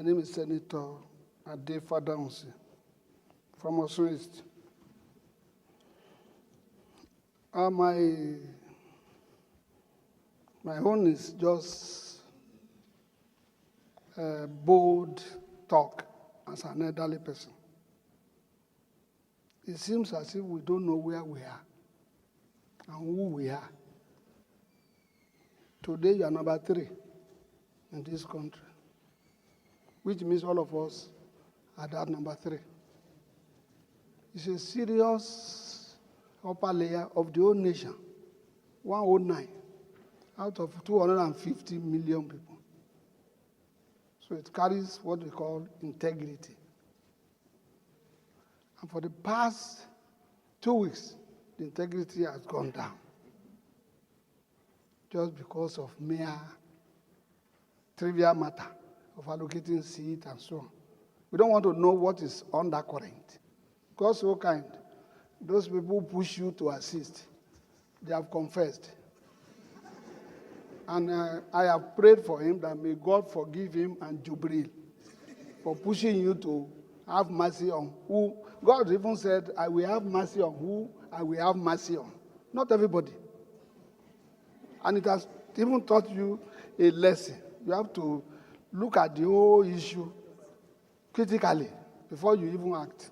name is Senator Rubbish from Osun East. My own is just bold talk as an elderly person. It seems as if we don't know where we are and who we are. Today you are number 3 in this country, which means all of us are that number 3. It's a serious upper layer of the whole nation, 109 out of 250 million people. So it carries what we call integrity. And for the past 2 weeks, the integrity has gone down just because of mere trivial matter of allocating seats and so on. We don't want to know what is undercurrent. God so kind, those people who push you to assist, they have confessed. And I have prayed for him that may God forgive him and Jubril for pushing you to have mercy on who. God even said, I will have mercy on who I will have mercy on. Not everybody. And it has even taught you a lesson. You have to look at the whole issue critically before you even act.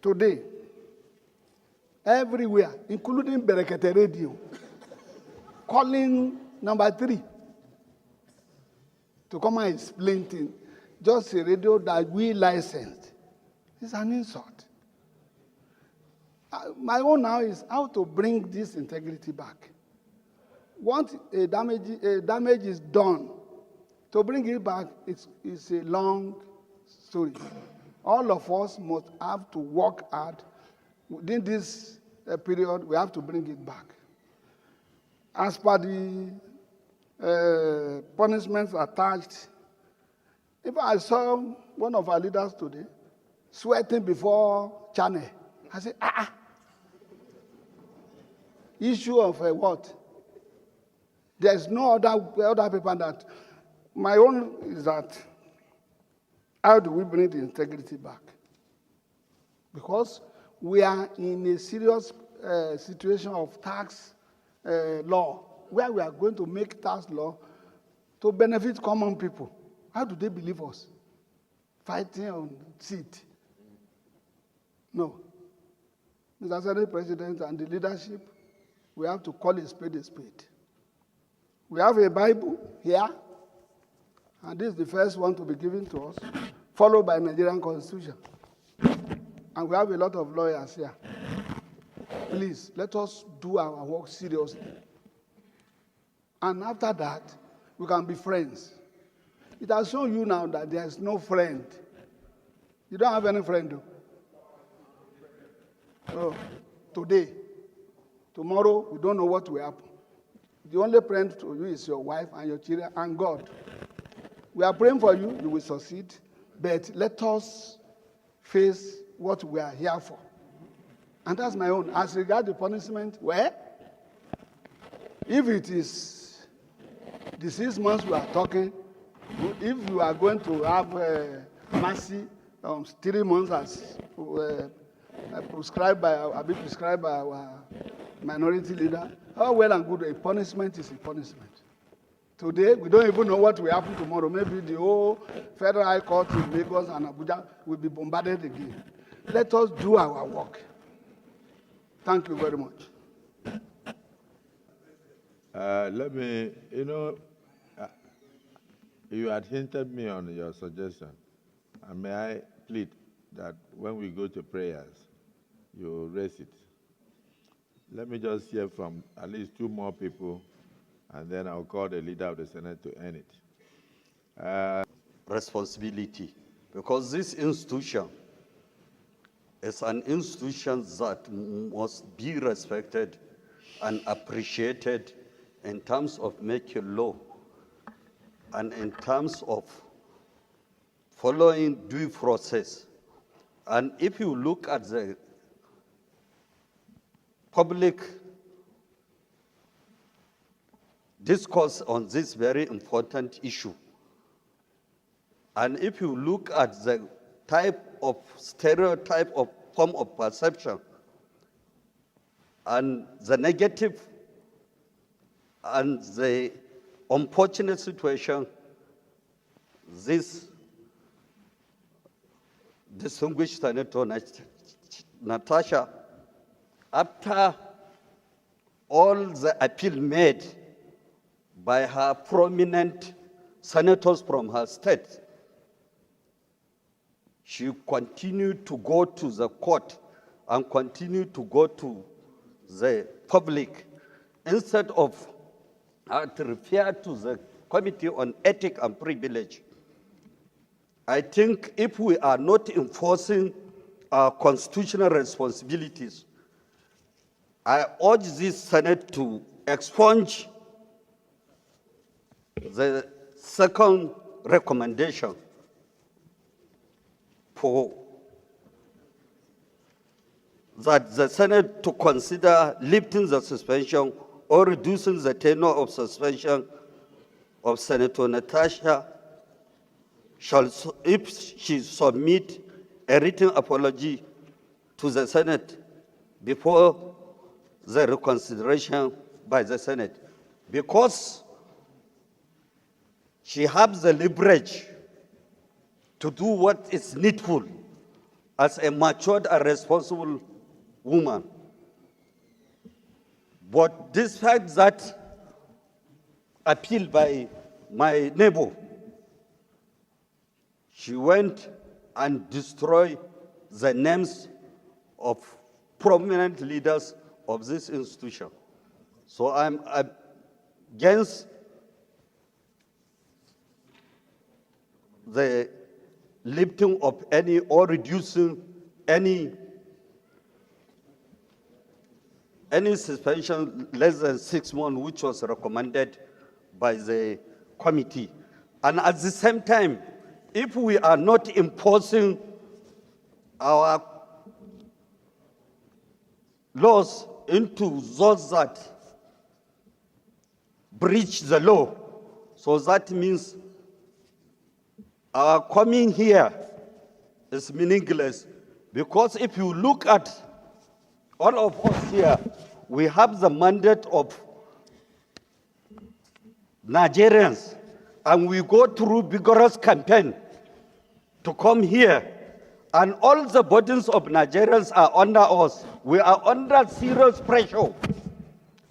Today, everywhere, including Brekete Radio, calling number 3 to come and explain things. Just a radio that we licensed. It's an insult. My own now is how to bring this integrity back. Once a damage is done, to bring it back, it's a long story. All of us must have to work hard. Within this period, we have to bring it back. As per the punishments attached, if I saw one of our leaders today sweating before channel, I said, issue of what? There's no other paper that. My own is that, how do we bring the integrity back? Because we are in a serious situation of tax law, where we are going to make tax law to benefit common people. How do they believe us? Fighting on seat? No. Mr. Senate President and the leadership, we have to call a spade a spade. We have a Bible here, and this is the first one to be given to us, followed by Nigerian Constitution. And we have a lot of lawyers here. Please, let us do our work seriously. And after that, we can be friends. It has shown you now that there is no friend. You don't have any friend, though. So, today, tomorrow, we don't know what will happen. The only friend to you is your wife and your children and God. We are praying for you, you will succeed, but let us face what we are here for. And that's my own. As regards the punishment, well, if it is the 6 months we are talking, if you are going to have mercy 3 months as prescribed by our minority leader, how well and good a punishment is a punishment. Today, we don't even know what will happen tomorrow. Maybe the whole Federal High Court in Lagos and Abuja will be bombarded again. Let us do our work. Thank you very much. Let me, you had hinted me on your suggestion. And may I plead that when we go to prayers, you raise it. Let me just hear from at least 2 more people, and then I'll call the leader of the Senate to end it. Responsibility, because this institution is an institution that must be respected and appreciated in terms of making law and in terms of following due process. And if you look at the public discourse on this very important issue, And if you look at the type of stereotype of form of perception and the negative and the unfortunate situation this distinguished Senator Natasha, after all the appeal made by her prominent senators from her state, she continued to go to the court and continued to go to the public instead of to refer to the Committee on Ethics and Privilege. I think if we are not enforcing our constitutional responsibilities, I urge this Senate to expunge the second recommendation for that the Senate to consider lifting the suspension or reducing the tenure of suspension of Senator Natasha shall, if she submit a written apology to the Senate before the reconsideration by the Senate, because she has the leverage to do what is needful as a matured and responsible woman. But despite that appeal by my neighbor, she went and destroyed the names of prominent leaders of this institution. So I'm against the lifting of any or reducing any suspension less than 6 months, which was recommended by the committee. And at the same time, if we are not imposing our laws into those that breach the law, so that means our coming here is meaningless. Because if you look at all of us here, we have the mandate of Nigerians, and we go through vigorous campaign to come here, and all the burdens of Nigerians are under us. We are under serious pressure.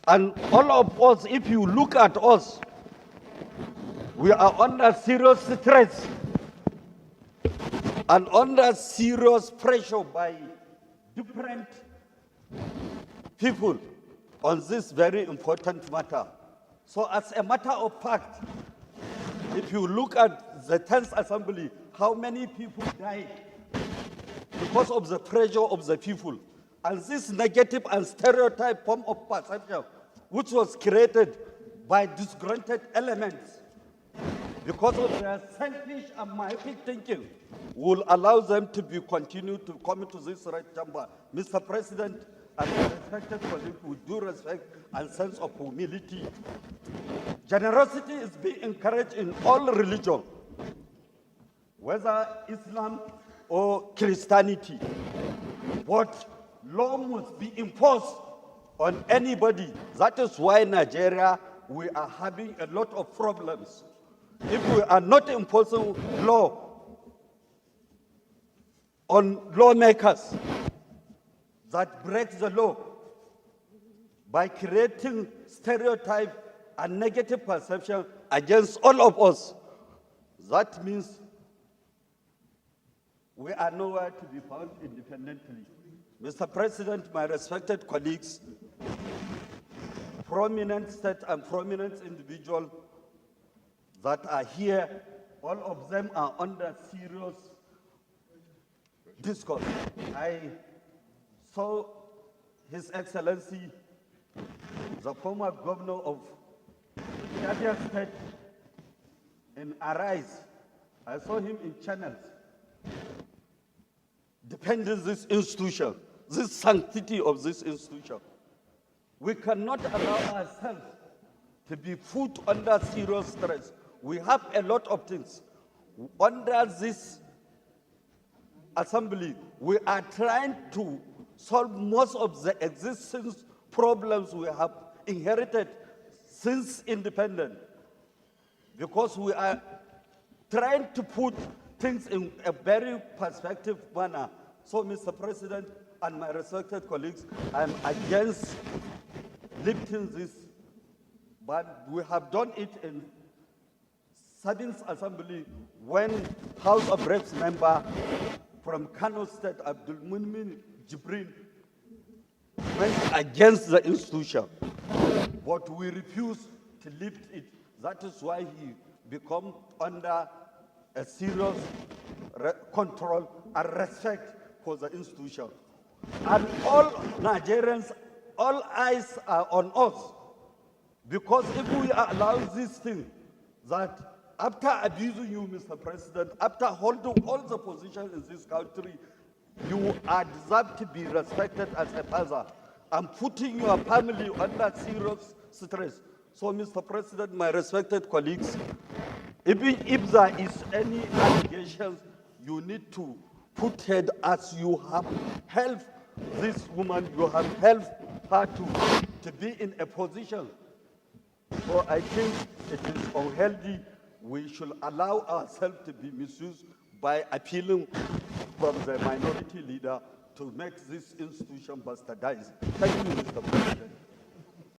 And all of us, if you look at us, we are under serious stress and under serious pressure by different people on this very important matter. So as a matter of fact, if you look at the 10th Assembly, how many people died because of the pressure of the people. And this negative and stereotype form of perception, which was created by disgruntled elements, because of their selfish and myopic thinking, will allow them to be continued to come into this right chamber. Mr. President, and respected colleagues, with due respect and sense of humility, generosity is being encouraged in all religions, whether Islam or Christianity. But law must be imposed on anybody. That is why Nigeria, we are having a lot of problems. If we are not imposing law on lawmakers that break the law by creating stereotype and negative perception against all of us, that means we are nowhere to be found independently. Mr. President, my respected colleagues, prominent state and prominent individuals that are here, all of them are under serious discourse. I saw His Excellency, the former governor of Abia State, in Arise. I saw him in channels defending this institution, this sanctity of this institution. We cannot allow ourselves to be put under serious stress. We have a lot of things. under this assembly, we are trying to solve most of the existing problems we have inherited since independence, because we are trying to put things in a very perspective manner. So, Mr. President and my respected colleagues, I'm against lifting this, but we have done it in 7th Assembly when House of Reps member from Kano State, Abdul Munmin Jibril, went against the institution, but we refused to lift it. That is why he become under a serious control and respect for the institution. And all Nigerians, all eyes are on us, because if we allow this thing, that after abusing you, Mr. President, after holding all the positions in this country, you are deserved to be respected as a father and putting your family under serious stress. So, Mr. President, my respected colleagues, even if there is any allegations, you need to put head as you have helped this woman, you have helped her to be in a position. So I think it is unhealthy. We should allow ourselves to be misused by appealing from the minority leader to make this institution bastardized. Thank you, Mr. President.